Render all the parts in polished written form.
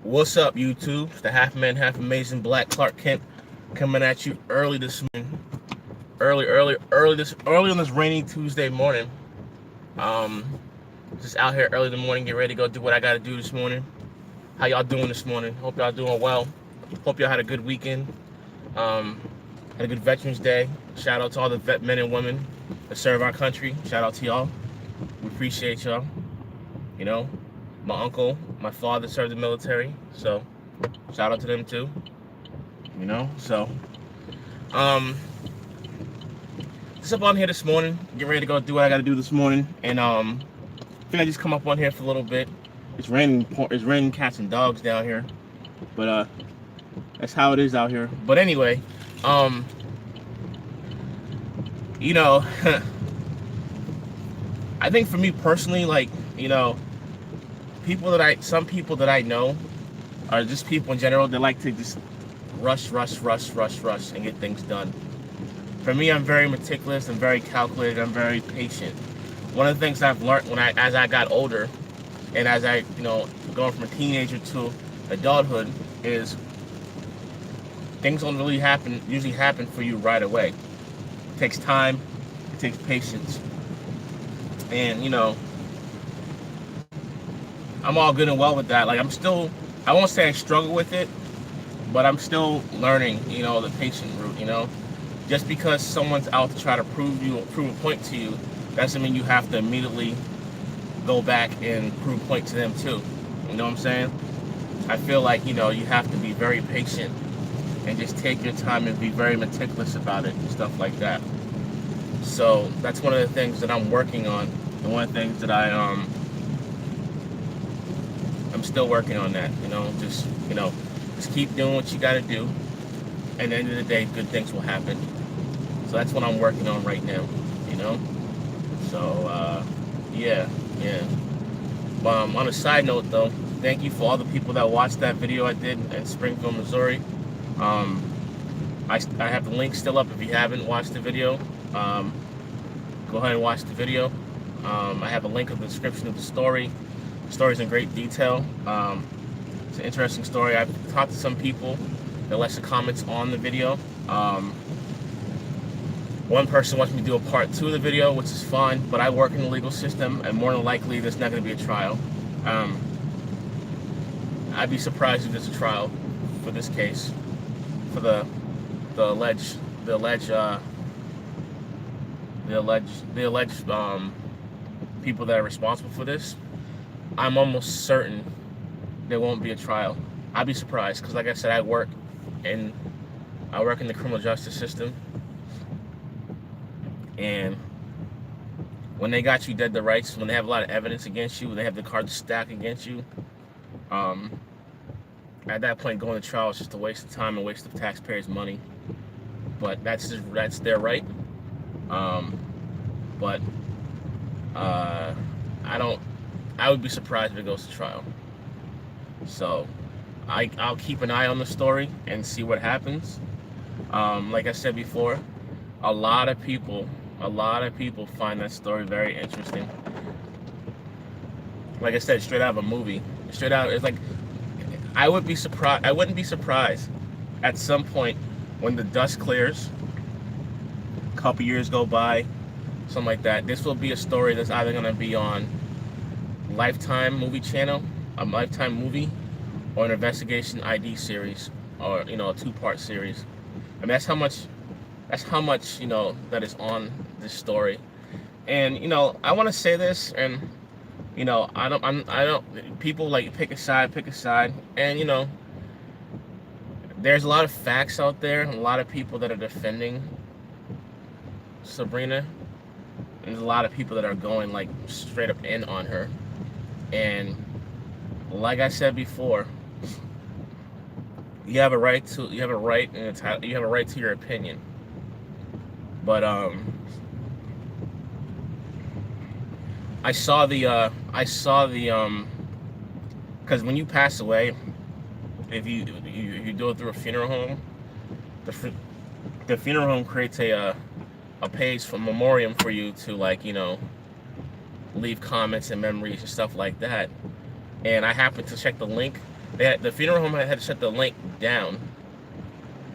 What's up, YouTube? It's the half man, half amazing Black Clark Kent coming at you early this morning. Early on this rainy Tuesday morning. Um, just out here early in the morning, get ready to go do what I gotta do this morning. How y'all doing this morning? Hope y'all doing well. Hope y'all had a good weekend. Um, had a good Veterans Day. Shout out to all the vet men and women that serve our country. Shout out to y'all. We appreciate y'all. You know, my uncle, my father served the military, so shout out to them too. So um, just up on here this morning, get ready to go do what I got to do this morning, and I think I just come up on here for a little bit. It's raining cats and dogs down here, but that's how it is out here. But anyway, um, you know, I think for me personally, like some people that I know are just people in general that like to just rush, and get things done. For me, I'm very meticulous, I'm very calculated, I'm very patient. One of the things I've learned as I got older, and as I, going from a teenager to adulthood, is things don't usually happen for you right away. It takes time, it takes patience, and I'm all good and well with that. Like I won't say I struggle with it, but I'm still learning, the patient route. Just because someone's out to try to prove a point to you, doesn't mean you have to immediately go back and prove a point to them too. You know what I'm saying? I feel like, you have to be very patient and just take your time and be very meticulous about it and stuff like that. So that's one of the things that I'm working on, and one of the things that I'm still working on that. Just keep doing what you got to do, and at the end of the day, good things will happen. So that's what I'm working on right now. So yeah. On a side note, though, thank you for all the people that watched that video I did in Springfield, Missouri. I have the link still up if you haven't watched the video. Go ahead and watch the video. I have a link in the description of the story. The story's in great detail. It's an interesting story. I've talked to some people that left some comments on the video. One person wants me to do a part 2 of the video, which is fine, but I work in the legal system, and more than likely there's not going to be a trial. I'd be surprised if there's a trial for this case, for the alleged people that are responsible for this. I'm almost certain there won't be a trial. I'd be surprised, because like I said, I work in the criminal justice system, and when they got you dead to rights, when they have a lot of evidence against you, when they have the cards stacked against you, at that point, going to trial is just a waste of time and waste of taxpayers' money. But that's their right. But I would be surprised if it goes to trial. So I'll keep an eye on the story and see what happens. Like I said before, a lot of people find that story very interesting. Like I said, straight out of a movie. Straight out, it's like I wouldn't be surprised at some point when the dust clears, a couple years go by, something like that. This will be a story that's either going to be on Lifetime movie channel, a Lifetime movie, or an Investigation ID series, or a 2-part series. I mean, that's how much that is on this story. And I want to say this, and I don't people like pick a side, and there's a lot of facts out there, and a lot of people that are defending Sabrina, and there's a lot of people that are going like straight up in on her. And like I said before, you have a right to your opinion. But I saw the because when you pass away, if you do it through a funeral home, the funeral home creates a page for memoriam for you to leave comments and memories and stuff like that. And I happened to check the link The funeral home had to shut the link down.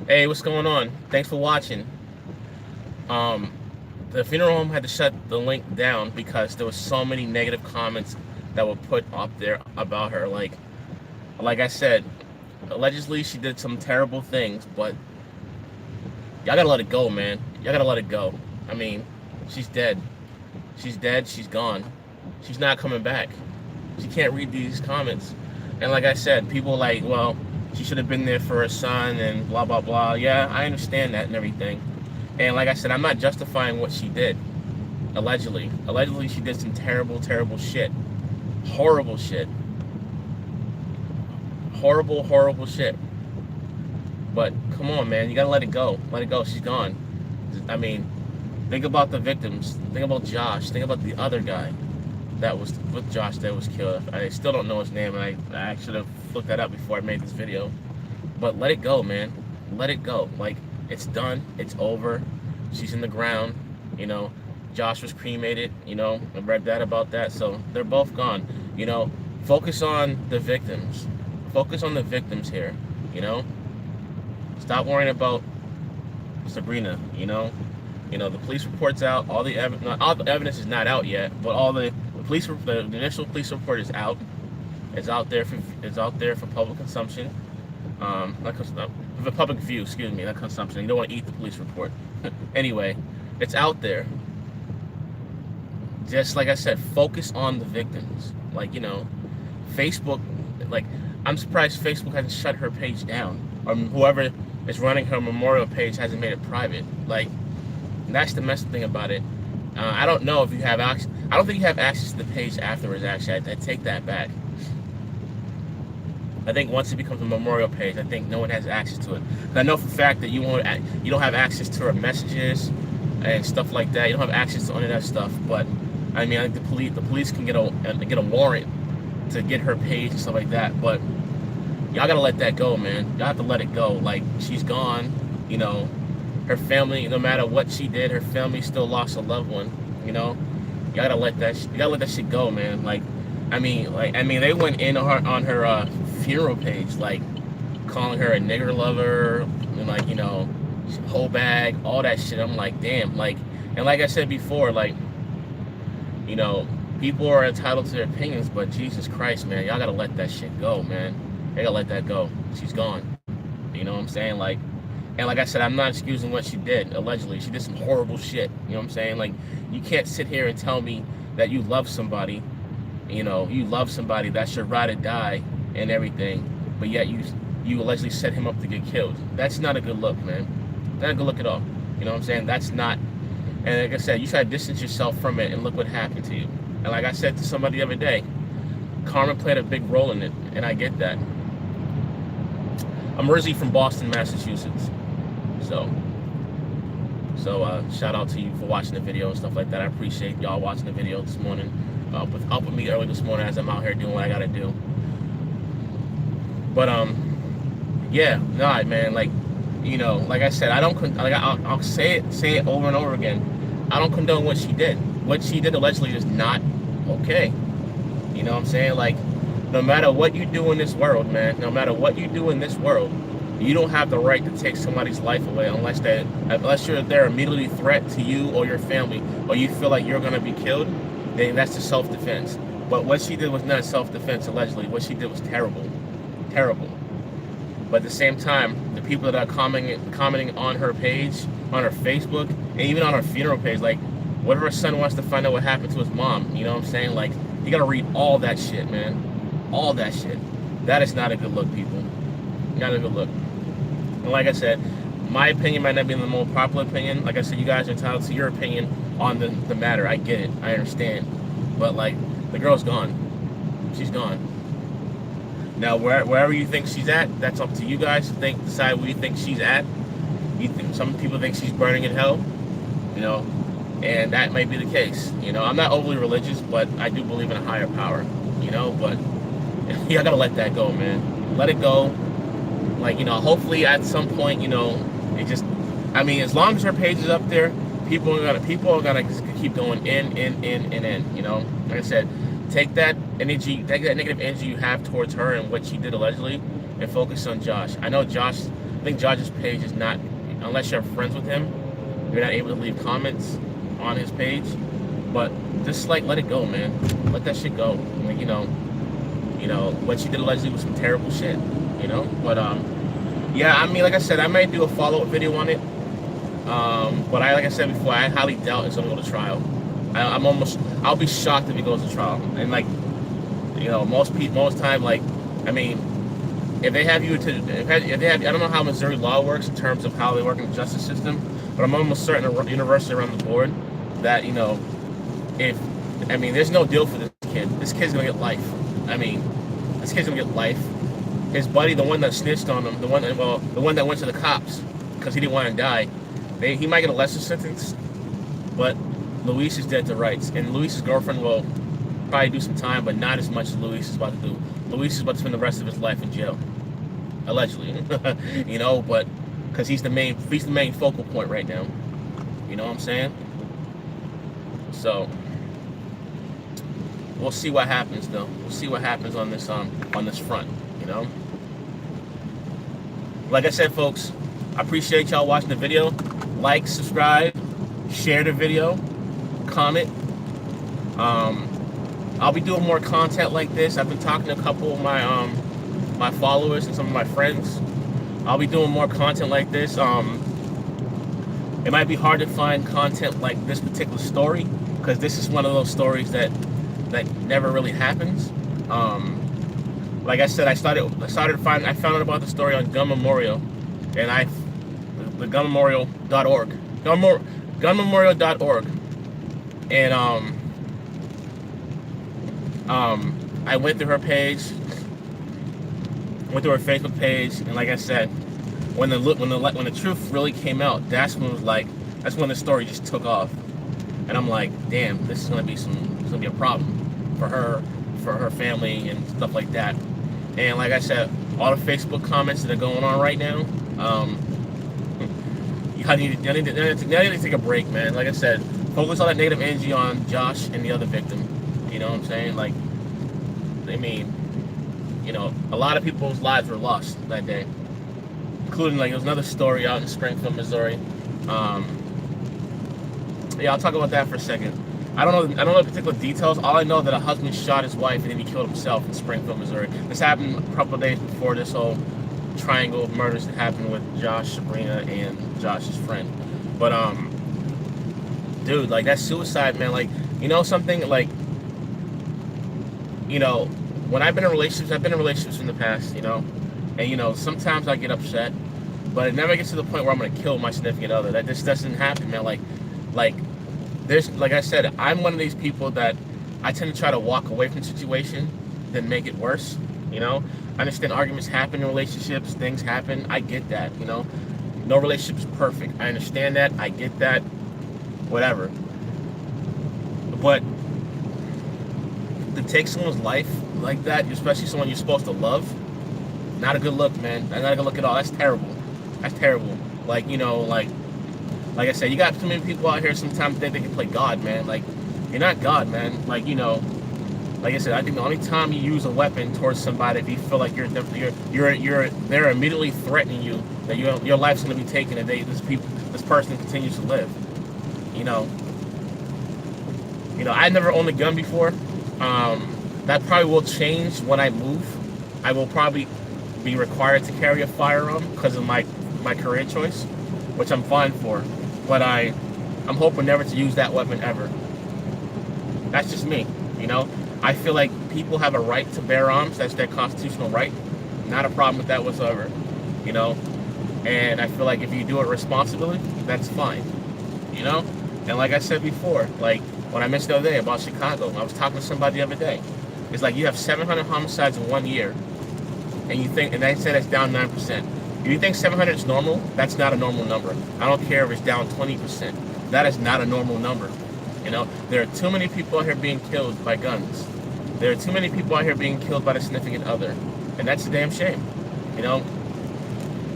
Hey, what's going on? Thanks for watching. Um, the funeral home had to shut the link down because there was so many negative comments that were put up there about her. Like I said, allegedly she did some terrible things, but y'all gotta let it go, man. Y'all gotta let it go. I mean, she's dead. She's dead. She's gone. She's not coming back. She can't read these comments. And like I said, people like, well, she should have been there for her son and blah, blah, blah. Yeah, I understand that and everything. And like I said, I'm not justifying what she did. Allegedly. Allegedly, she did some terrible, terrible shit. Horrible shit. Horrible, horrible shit. But come on, man. You gotta let it go. Let it go. She's gone. I mean, think about the victims. Think about Josh. Think about the other guy that was with Josh that was killed. I still don't know his name, and I should have looked that up before I made this video. But let it go, man. Let it go. Like, it's done. It's over. She's in the ground. You know, Josh was cremated. You know, I read that about that. So they're both gone. You know, focus on the victims. Focus on the victims here. You know, stop worrying about Sabrina. You know, the police report's out. All the evidence is not out yet, but all the initial police report is out. It's out there for public consumption. For public view, excuse me, not consumption. You don't want to eat the police report. Anyway, it's out there. Just like I said, focus on the victims. Like, you know, Facebook, like, I'm surprised Facebook hasn't shut her page down, or whoever is running her memorial page hasn't made it private. Like, that's the messed thing about it. I don't know if you have access. I don't think you have access to the page afterwards. Actually, I take that back. I think once it becomes a memorial page, I think no one has access to it. And I know for a fact that you don't have access to her messages and stuff like that. You don't have access to any of that stuff. But I mean, I think the police can get a warrant to get her page and stuff like that. But y'all gotta let that go, man. Y'all have to let it go. Like, she's gone. You know, her family, no matter what she did, her family still lost a loved one. You know, you gotta let that shit go, man. Like, I mean, they went in on her funeral page, like calling her a nigger lover and, like, you know, whole bag, all that shit. I'm like, damn. Like, and like I said before, like, you know, people are entitled to their opinions, but Jesus Christ, man, y'all gotta let that shit go, man. You gotta let that go. She's gone. You know what I'm saying? Like, and like I said, I'm not excusing what she did. Allegedly, she did some horrible shit. You know what I'm saying? Like, you can't sit here and tell me that you love somebody. You know, you love somebody, that's your ride or die and everything, but yet you allegedly set him up to get killed. That's not a good look, man. Not a good look at all. You know what I'm saying? That's not. And like I said, you try to distance yourself from it, and look what happened to you. And like I said to somebody the other day, karma played a big role in it, and I get that. I'm originally from Boston, Massachusetts. So shout out to you for watching the video and stuff like that. I appreciate y'all watching the video this morning. With helping me early this morning as I'm out here doing what I gotta do. But yeah, nah, man. Like, you know, like I said, I'll say it over and over again. I don't condone what she did. What she did allegedly is not okay. You know what I'm saying? Like, no matter what you do in this world, man, no matter what you do in this world, you don't have the right to take somebody's life away unless they're immediately a threat to you or your family, or you feel like you're gonna be killed. Then that's the self-defense. But what she did was not self-defense, allegedly. What she did was terrible. Terrible. But at the same time, the people that are commenting on her page, on her Facebook, and even on her funeral page, like, what if her son wants to find out what happened to his mom? You know what I'm saying? Like, you gotta read all that shit, man. All that shit. That is not a good look, people. Not a good look. And like I said, my opinion might not be the most popular opinion. Like I said, you guys are entitled to your opinion on the matter. I get it. I understand. But, like, the girl's gone. She's gone. Now, wherever you think she's at, that's up to you guys to decide where you think she's at. Some people think she's burning in hell, you know, and that might be the case. You know, I'm not overly religious, but I do believe in a higher power, you know, but you gotta let that go, man. Let it go. Like, you know, hopefully at some point, you know, I mean, as long as her page is up there, people are gonna keep going in, you know. Like I said, take that energy, take that negative energy you have towards her and what she did allegedly, and focus on Josh. I think Josh's page is not, unless you're friends with him, you're not able to leave comments on his page. But just like let it go, man. Let that shit go. Like, what she did allegedly was some terrible shit. But yeah, I mean, like I said, I might do a follow-up video on it. But like I said before, I highly doubt it's gonna go to trial. I'll be shocked if it goes to trial. And like, most time, like, I mean, if they have I don't know how Missouri law works in terms of how they work in the justice system, but I'm almost certain a university around the board that, there's no deal for this kid. This kid's gonna get life. This kid's gonna get life. His buddy, the one that snitched on him, the one that went to the cops because he didn't want to die, he might get a lesser sentence, but Luis is dead to rights, and Luis's girlfriend will probably do some time, but not as much as Luis is about to do. Luis is about to spend the rest of his life in jail, allegedly. But because he's the main focal point right now. You know what I'm saying? So we'll see what happens, though. We'll see what happens on this front. Like I said, folks, I appreciate y'all watching the video. Like, subscribe, share the video, comment. I'll be doing more content like this. I've been talking to a couple of my followers and some of my friends. I'll be doing more content like this. It might be hard to find content like this particular story because this is one of those stories that never really happens. Like I said, I found out about the story on Gun Memorial, and the gunmemorial.org, gunmemorial.org, and I went to her page, went to her Facebook page, and like I said, when the truth really came out, that's when the story just took off, and I'm like, damn, this is gonna be a problem for her family and stuff like that. And like I said, all the Facebook comments that are going on right now, y'all need to take a break, man. Like I said, focus all that negative energy on Josh and the other victim. You know what I'm saying? Like, a lot of people's lives were lost that day, including, like, there was another story out in Springfield, Missouri. Yeah, I'll talk about that for a second. I don't know the particular details. All I know that a husband shot his wife and then he killed himself in Springfield, Missouri. This happened a couple of days before this whole triangle of murders that happened with Josh, Sabrina, and Josh's friend. But dude, like, that's suicide, man. Like, something, like, when I've been in relationships in the past, and sometimes I get upset, but it never gets to the point where I'm gonna kill my significant other. That just doesn't happen, man. Like I said, I'm one of these people that I tend to try to walk away from the situation than make it worse. I understand arguments happen in relationships, things happen. I get that. No relationship is perfect. I understand that. I get that. Whatever. But to take someone's life like that, especially someone you're supposed to love, not a good look, man. Not a good look at all. That's terrible. That's terrible. Like I said, you got too many people out here sometimes think they can play God, man. Like, you're not God, man. Like I said, I think the only time you use a weapon towards somebody, if you feel like they're immediately threatening you that your life's gonna be taken if this person continues to live. I never owned a gun before. That probably will change when I move. I will probably be required to carry a firearm because of my career choice, which I'm fine for. But I'm hoping never to use that weapon ever. That's just me, I feel like people have a right to bear arms. That's their constitutional right. Not a problem with that whatsoever, And I feel like if you do it responsibly, that's fine, And like I said before, like when I mentioned the other day about Chicago, I was talking to somebody the other day. It's like you have 700 homicides in 1 year, and they said it's down 9%. If you think 700 is normal, that's not a normal number. I don't care if it's down 20%. That is not a normal number. There are too many people out here being killed by guns. There are too many people out here being killed by the significant other, and that's a damn shame.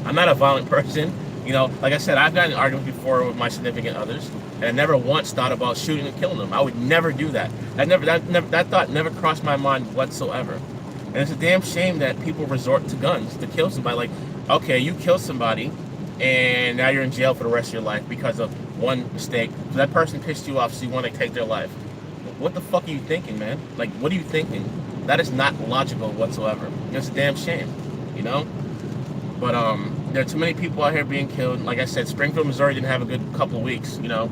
I'm not a violent person. Like I said, I've gotten in arguments before with my significant others, and I never once thought about shooting and killing them. I would never do that. That thought never crossed my mind whatsoever. And it's a damn shame that people resort to guns to kill somebody. Like, okay, you killed somebody, and now you're in jail for the rest of your life because of one mistake. So that person pissed you off, so you want to take their life. What the fuck are you thinking, man? Like, what are you thinking? That is not logical whatsoever. It's a damn shame, you know? But there are too many people out here being killed. Like I said, Springfield, Missouri didn't have a good couple of weeks, you know?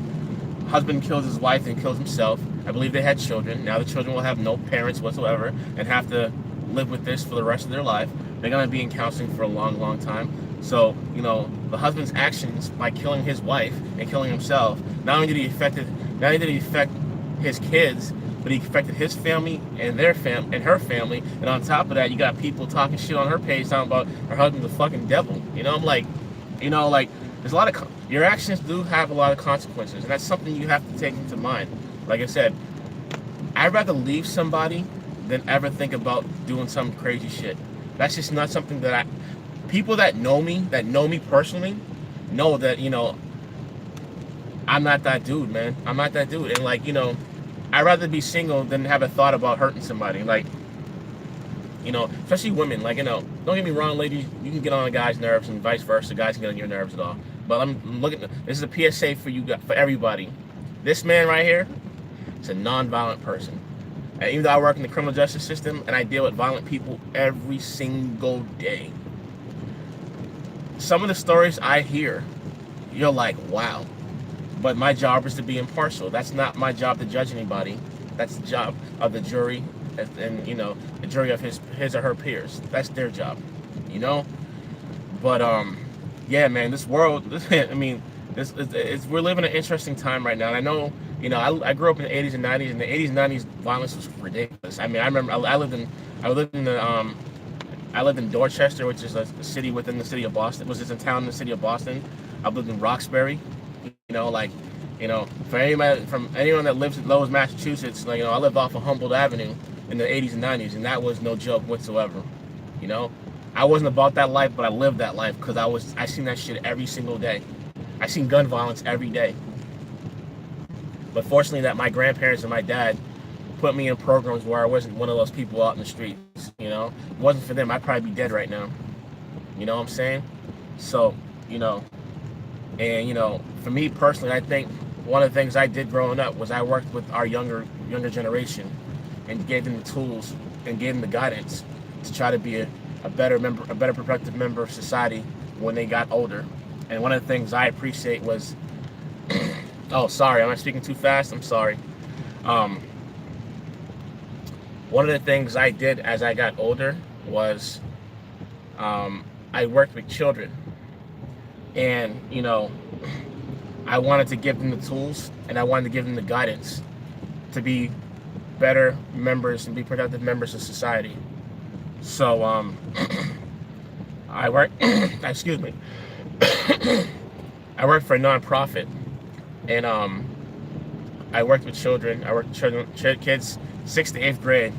Husband kills his wife and kills himself. I believe they had children. Now the children will have no parents whatsoever and have to live with this for the rest of their life. They're going to be in counseling for a long, long time. So, you know, the husband's actions by killing his wife and killing himself, not only did he affect his kids, but he affected his family and her family. And on top of that, you got people talking shit on her page talking about her husband's a fucking devil. You know, I'm like, you know, like, there's a lot of your actions do have a lot of consequences, and that's something you have to take into mind. Like I said, I'd rather leave somebody than ever think about doing some crazy shit. That's just not something that people that know me personally, know that, you know, I'm not that dude, man. I'm not that dude. And like, you know, I'd rather be single than have a thought about hurting somebody. Like, you know, especially women. Like, you know, don't get me wrong, ladies, you can get on a guy's nerves and vice versa. Guys can get on your nerves at all. But I'm looking, this is a PSA for you, for everybody. This man right here is a non-violent person. And even though I work in the criminal justice system and I deal with violent people every single day, some of the stories I hear, you're like, wow. But my job is to be impartial. That's not my job to judge anybody. That's the job of the jury and, you know, the jury of his or her peers. That's their job, you know? But, yeah, man, this world, I mean, we're living an interesting time right now. And I know, you know, I grew up in the 80s and 90s, and the 80s and 90s violence was ridiculous. I mean, I remember I lived in Dorchester, which is a city within the city of Boston. Was just a town in the city of Boston. I lived in Roxbury. You know, like, you know, for anyone that lives in Lowell, Massachusetts, like, you know, I lived off of Humboldt Avenue in the 80s and 90s, and that was no joke whatsoever. You know, I wasn't about that life, but I lived that life because I seen that shit every single day. I seen gun violence every day. But fortunately, that my grandparents and my dad put me in programs where I wasn't one of those people out in the streets. You know, if it wasn't for them, I'd probably be dead right now. You know what I'm saying? So, you know, and, you know, for me personally, I think one of the things I did growing up was I worked with our younger generation and gave them the tools and gave them the guidance to try to be a better productive member of society when they got older. And one of the things I appreciate was, oh, sorry, am I speaking too fast? I'm sorry. One of the things I did as I got older was I worked with children. And, you know, I wanted to give them the tools and I wanted to give them the guidance to be better members and be productive members of society. So, I work, excuse me, I worked for a nonprofit, and I worked with children. I worked with kids 6th to 8th grade,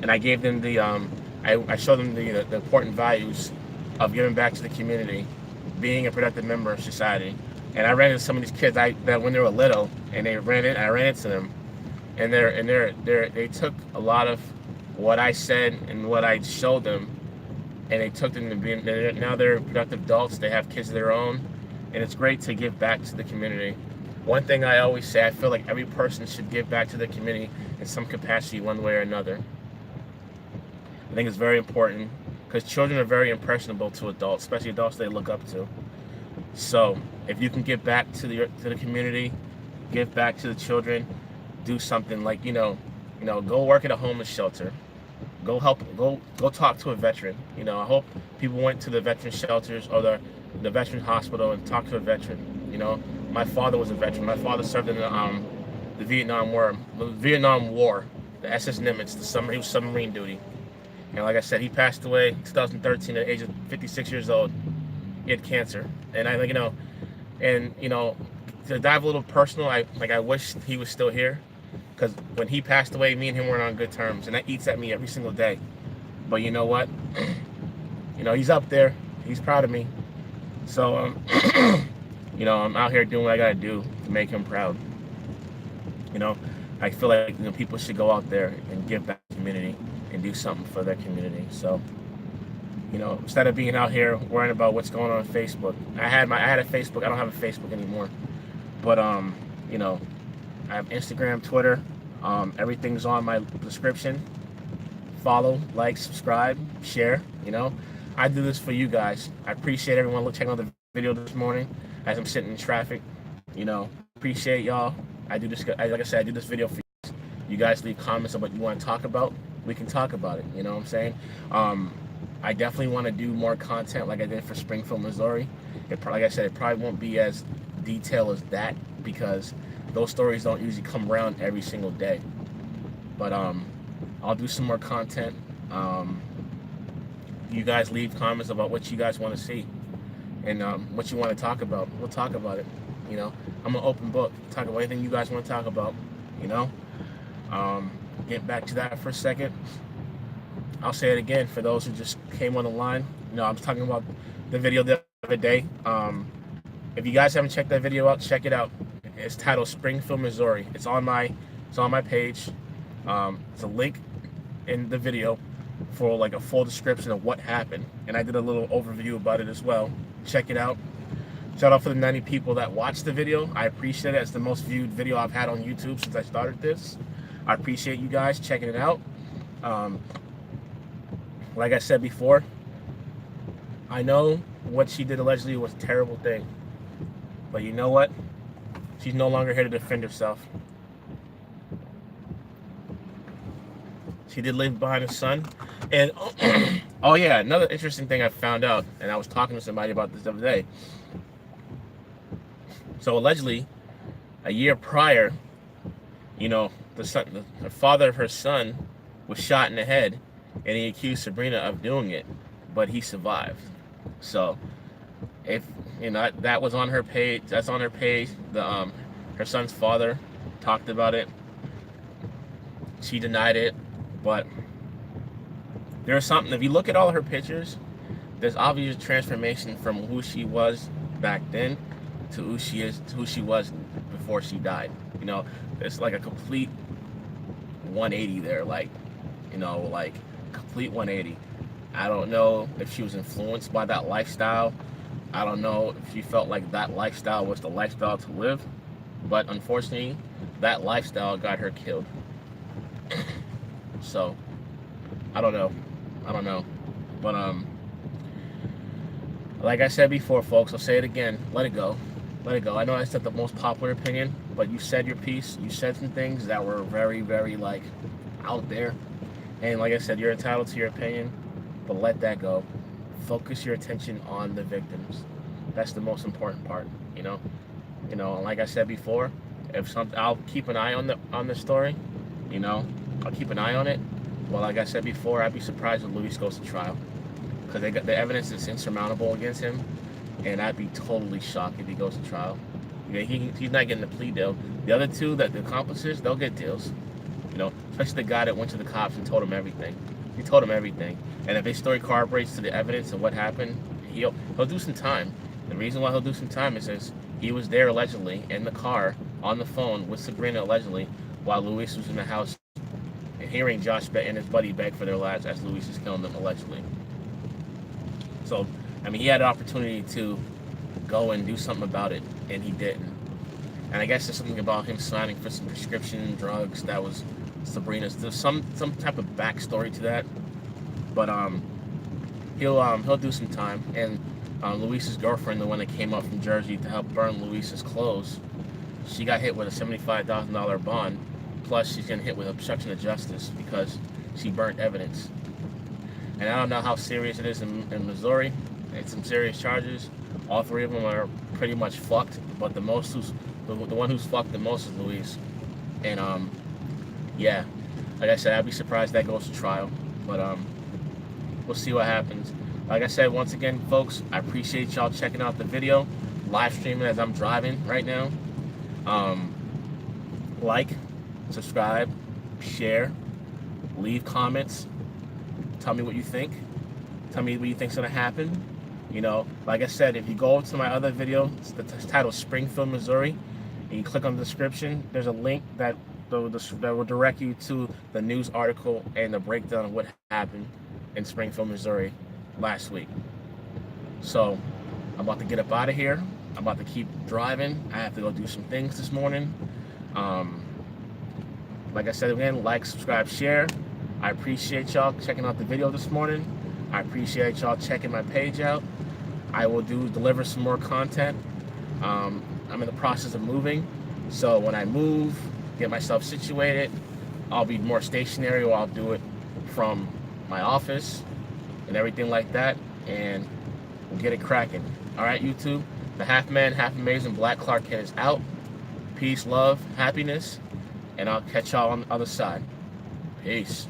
and I gave them the, I showed them the important values of giving back to the community, being a productive member of society. And I ran into some of these kids that when they were little, and I ran into them, and they took a lot of what I said and what I showed them, and they took them to being, now they're productive adults. They have kids of their own, and it's great to give back to the community. One thing I always say, I feel like every person should give back to the community in some capacity, one way or another. I think it's very important because children are very impressionable to adults, especially adults they look up to. So if you can give back to the community, give back to the children, do something like, you know, go work at a homeless shelter, go talk to a veteran. You know, I hope people went to the veteran shelters or the veteran hospital and talked to a veteran. You know, my father was a veteran. My father served in the Vietnam War, the SS Nimitz, he was submarine duty. And like I said, he passed away in 2013 at the age of 56 years old. He had cancer. And to dive a little personal, I wish he was still here, because when he passed away, me and him weren't on good terms, and that eats at me every single day. But you know what? You know, he's up there. He's proud of me. So, you know, I'm out here doing what I gotta do to make him proud. You know, I feel like people should go out there and give back to the community and do something for their community. So instead of being out here worrying about what's going on Facebook. I had a Facebook. I don't have a Facebook anymore. But you know, I have Instagram, Twitter. Everything's on my description. Follow, like, subscribe, share. I do this for you guys. I appreciate everyone checking out the video this morning as I'm sitting in traffic. Appreciate y'all. I do this, like I said, I do this video for you. You guys leave comments on what you want to talk about. We can talk about it. You know what I'm saying? I definitely want to do more content like I did for Springfield, Missouri. Like I said, it probably won't be as detailed as that because those stories don't usually come around every single day. But I'll do some more content. You guys leave comments about what you guys want to see and what you want to talk about. We'll talk about it. I'm an open book. Talk about anything you guys want to talk about. Getting back to that for a second. I'll say it again for those who just came on the line. I was talking about the video the other day. If you guys haven't checked that video out, check it out. It's titled Springfield, Missouri. It's on my page. It's a link in the video for like a full description of what happened, and I did a little overview about it as well. Check it out. Shout out for the 90 people that watched the video. I appreciate it. It's the most viewed video I've had on YouTube since I started this. I appreciate you guys checking it out. Like I said before, I know what she did allegedly was a terrible thing, but you know what? She's no longer here to defend herself. She did leave behind a son. And oh yeah, another interesting thing I found out, and I was talking to somebody about this the other day. So allegedly, a year prior, the father of her son was shot in the head, and he accused Sabrina of doing it, but he survived. So if that was on her page, that's on her page. Her son's father talked about it. She denied it. But there's something, if you look at all her pictures, there's obvious transformation from who she was back then to who she was before she died. It's like a complete 180 there, like complete 180. I don't know if she was influenced by that lifestyle. I don't know if she felt like that lifestyle was the lifestyle to live, but unfortunately, that lifestyle got her killed. So, I don't know. But, like I said before, folks, I'll say it again. Let it go. I know that's not the most popular opinion, but you said your piece. You said some things that were very, very, out there. And like I said, you're entitled to your opinion, but let that go. Focus your attention on the victims. That's the most important part, and like I said before, I'll keep an eye on the story, I'll keep an eye on it. Well, like I said before, I'd be surprised if Luis goes to trial because the evidence is insurmountable against him, and I'd be totally shocked if he goes to trial. He's not getting a plea deal. The other two, the accomplices, they'll get deals. Especially the guy that went to the cops and told him everything. He told him everything, and if his story corroborates to the evidence of what happened, he'll do some time. The reason why he'll do some time is because he was there allegedly in the car on the phone with Sabrina allegedly while Luis was in the house, hearing Josh and his buddy beg for their lives as Luis is killing them allegedly. So, he had an opportunity to go and do something about it, and he didn't. And I guess there's something about him signing for some prescription drugs that was Sabrina's. There's some type of backstory to that, but he'll do some time. And Luis's girlfriend, the one that came up from Jersey to help burn Luis's clothes, she got hit with a $75,000 bond. Plus, she's getting hit with obstruction of justice because she burnt evidence. And I don't know how serious it is in Missouri. It's some serious charges. All three of them are pretty much fucked, but the one who's fucked the most is Luis. And yeah, like I said, I'd be surprised that goes to trial. But we'll see what happens. Like I said, once again, folks, I appreciate y'all checking out the video, live streaming as I'm driving right now. Like, subscribe, share, leave comments, tell me what you think. Tell me what you think's gonna happen. Like I said, if you go to my other video, it's titled Springfield, Missouri. and you click on the description, there's a link that will direct you to the news article and the breakdown of what happened in Springfield, Missouri last week. So I'm about to get up out of here. I'm about to keep driving. I have to go do some things this morning. Like I said again, like, subscribe, share. I appreciate y'all checking out the video this morning. I appreciate y'all checking my page out. I will deliver some more content. I'm in the process of moving, so when I move, get myself situated, I'll be more stationary, or I'll do it from my office and everything like that, and we'll get it cracking. All right, YouTube, the half man, half amazing Black Clark Kent is out. Peace, love, happiness, and I'll catch y'all on the other side. Peace.